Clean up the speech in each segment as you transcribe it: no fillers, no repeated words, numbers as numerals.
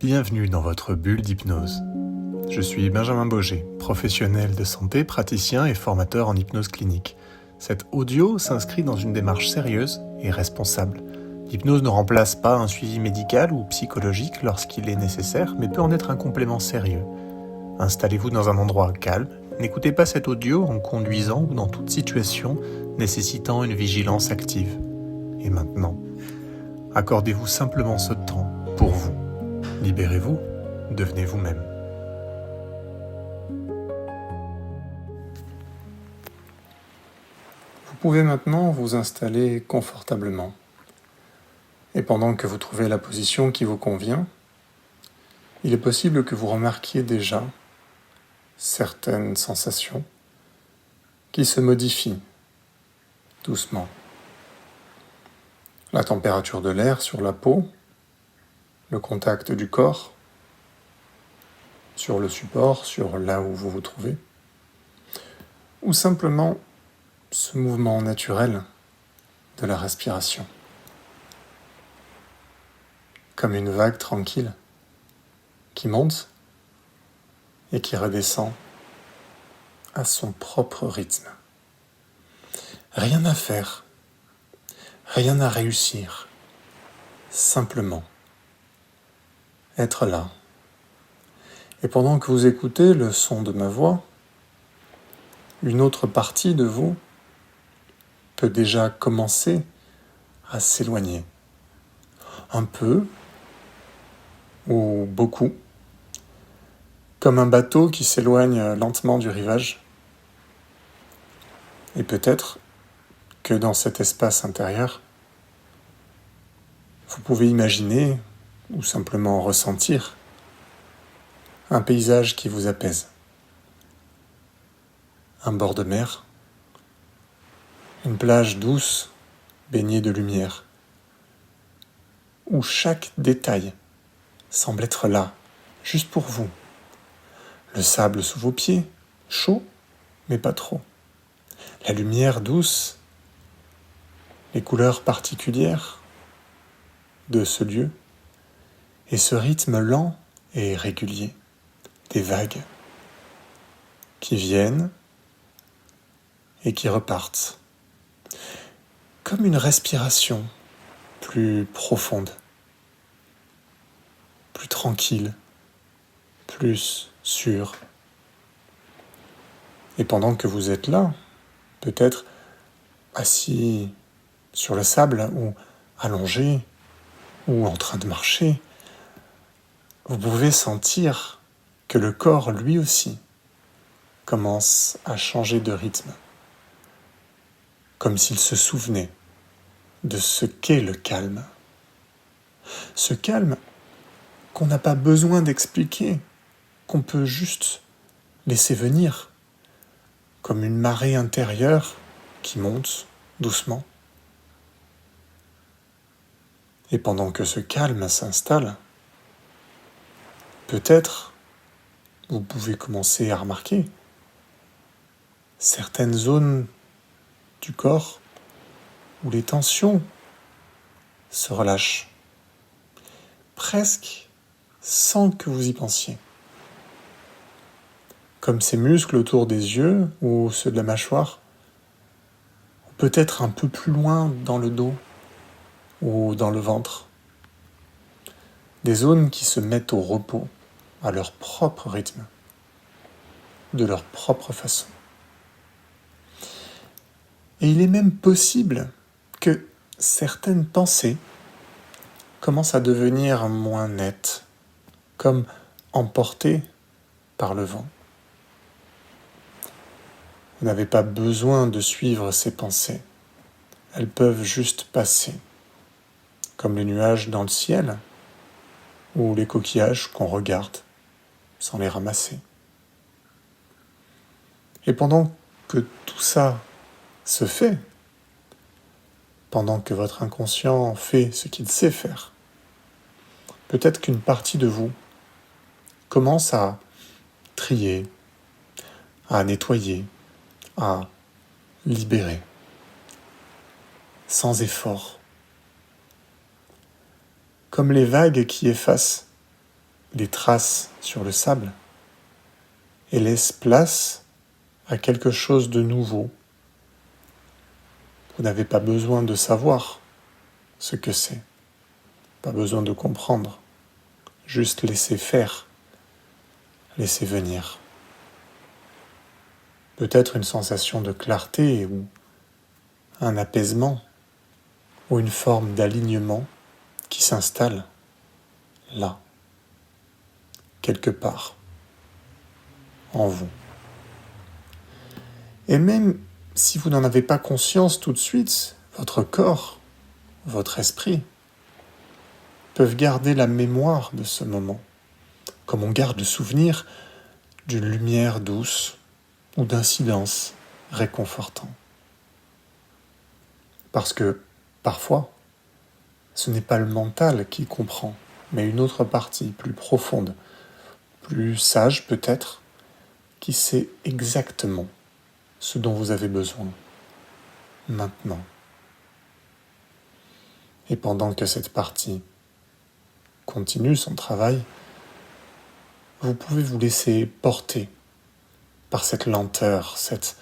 Bienvenue dans votre bulle d'hypnose. Je suis Benjamin Boger, professionnel de santé, praticien et formateur en hypnose clinique. Cet audio s'inscrit dans une démarche sérieuse et responsable. L'hypnose ne remplace pas un suivi médical ou psychologique lorsqu'il est nécessaire, mais peut en être un complément sérieux. Installez-vous dans un endroit calme, n'écoutez pas cet audio en conduisant ou dans toute situation nécessitant une vigilance active. Et maintenant, accordez-vous simplement ce temps pour vous. Libérez-vous, devenez vous-même. Vous pouvez maintenant vous installer confortablement. Et pendant que vous trouvez la position qui vous convient, il est possible que vous remarquiez déjà certaines sensations qui se modifient doucement. La température de l'air sur la peau, le contact du corps sur le support, sur là où vous vous trouvez, ou simplement ce mouvement naturel de la respiration, comme une vague tranquille qui monte et qui redescend à son propre rythme. Rien à faire, rien à réussir, simplement être là. Et pendant que vous écoutez le son de ma voix, une autre partie de vous peut déjà commencer à s'éloigner. Un peu ou beaucoup, comme un bateau qui s'éloigne lentement du rivage. Et peut-être que dans cet espace intérieur, vous pouvez imaginer ou simplement ressentir un paysage qui vous apaise. Un bord de mer, une plage douce baignée de lumière, où chaque détail semble être là, juste pour vous. Le sable sous vos pieds, chaud, mais pas trop. La lumière douce, les couleurs particulières de ce lieu, et ce rythme lent et régulier des vagues qui viennent et qui repartent, comme une respiration plus profonde, plus tranquille, plus sûre. Et pendant que vous êtes là, peut-être assis sur le sable ou allongé ou en train de marcher, vous pouvez sentir que le corps, lui aussi, commence à changer de rythme, comme s'il se souvenait de ce qu'est le calme. Ce calme qu'on n'a pas besoin d'expliquer, qu'on peut juste laisser venir, comme une marée intérieure qui monte doucement. Et pendant que ce calme s'installe, peut-être vous pouvez commencer à remarquer certaines zones du corps où les tensions se relâchent, presque sans que vous y pensiez. Comme ces muscles autour des yeux ou ceux de la mâchoire, ou peut-être un peu plus loin dans le dos ou dans le ventre. Des zones qui se mettent au repos à leur propre rythme, de leur propre façon. Et il est même possible que certaines pensées commencent à devenir moins nettes, comme emportées par le vent. Vous n'avez pas besoin de suivre ces pensées. Elles peuvent juste passer, comme les nuages dans le ciel ou les coquillages qu'on regarde sans les ramasser. Et pendant que tout ça se fait, pendant que votre inconscient fait ce qu'il sait faire, peut-être qu'une partie de vous commence à trier, à nettoyer, à libérer, sans effort, comme les vagues qui effacent les traces sur le sable et laisse place à quelque chose de nouveau. Vous n'avez pas besoin de savoir ce que c'est, pas besoin de comprendre, juste laisser faire, laisser venir. Peut-être une sensation de clarté ou un apaisement ou une forme d'alignement qui s'installe là, quelque part, en vous. Et même si vous n'en avez pas conscience tout de suite, votre corps, votre esprit, peuvent garder la mémoire de ce moment, comme on garde le souvenir d'une lumière douce ou d'un silence réconfortant. Parce que, parfois, ce n'est pas le mental qui comprend, mais une autre partie plus profonde, plus sage peut-être, qui sait exactement ce dont vous avez besoin, maintenant. Et pendant que cette partie continue son travail, vous pouvez vous laisser porter par cette lenteur, cette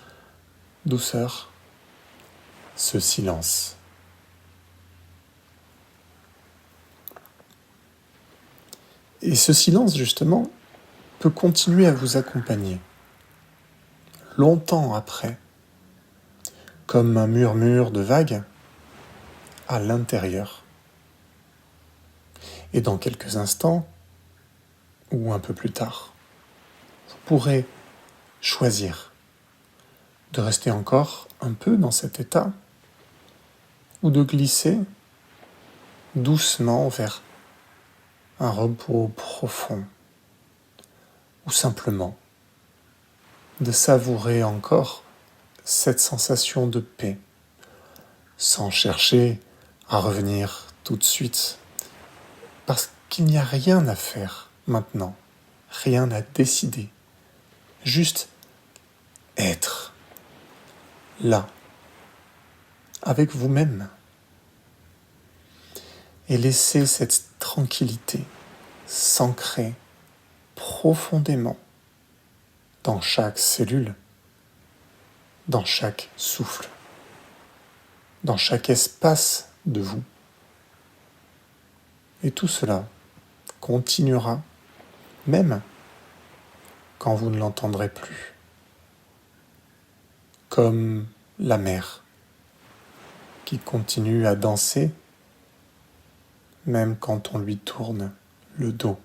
douceur, ce silence. Et ce silence, justement, peut continuer à vous accompagner, longtemps après, comme un murmure de vagues à l'intérieur. Et dans quelques instants, ou un peu plus tard, vous pourrez choisir de rester encore un peu dans cet état ou de glisser doucement vers un repos profond ou simplement de savourer encore cette sensation de paix sans chercher à revenir tout de suite parce qu'il n'y a rien à faire maintenant, rien à décider, juste être là, avec vous-même, et laisser cette tranquillité s'ancrer profondément dans chaque cellule, dans chaque souffle, dans chaque espace de vous. Et tout cela continuera, même quand vous ne l'entendrez plus, comme la mer qui continue à danser même quand on lui tourne le dos.